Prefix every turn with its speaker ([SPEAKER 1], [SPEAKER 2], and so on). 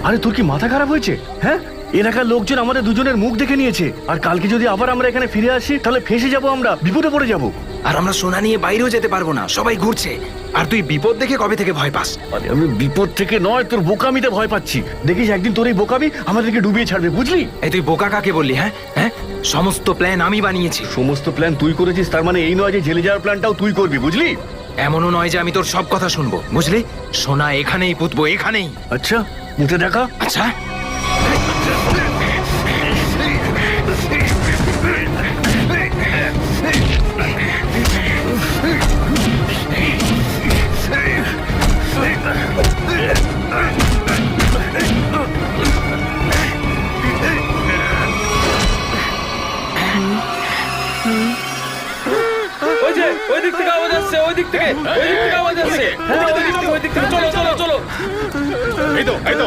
[SPEAKER 1] আরে তোর কি মাথা খারাপ হয়েছে? হ্যাঁ, এলাকার লোকজন আমাদের দুজনের মুখ দেখে নিয়েছে, আর কালকে যদি আবার আমরা এখানে ফিরে আসি তাহলে ফেঁসে যাব, আমরা বিপদে পড়ে যাব।
[SPEAKER 2] আর আমরা সোনা নিয়ে বাইরেও যেতে পারবো না, সবাই ঘুরছে। আর তুই বিপদ দেখে কবে থেকে ভয় পাস?
[SPEAKER 1] আরে আমি বিপদ থেকে নয়, তোর বোকামিতে ভয় পাচ্ছি। দেখিস একদিন তোর এই বোকামি আমাদেরকে ডুবিয়ে ছাড়বে, বুঝলি?
[SPEAKER 2] এই তুই বোকা কাকে বললি? হ্যাঁ হ্যাঁ, সমস্ত প্ল্যান আমি বানিয়েছি।
[SPEAKER 1] সমস্ত প্ল্যান তুই করেছিস, তার মানে এই নয় যে জেলে যাওয়ার প্ল্যানটাও তুই করবি, বুঝলি?
[SPEAKER 2] এমনও নয় যে আমি তোর সব কথা শুনবো, বুঝলি? সোনা এখানেই পুঁতবো, এখানেই।
[SPEAKER 1] আচ্ছা, মুখে দেখা।
[SPEAKER 2] আচ্ছা,
[SPEAKER 3] ওই যে ওই দিক থেকে আওয়াজ আসছে, ওই দিক থেকে আওয়াজ আসছে। হ্যাঁ, ওই দিক থেকে, চলো চলো চলো।
[SPEAKER 4] এই তো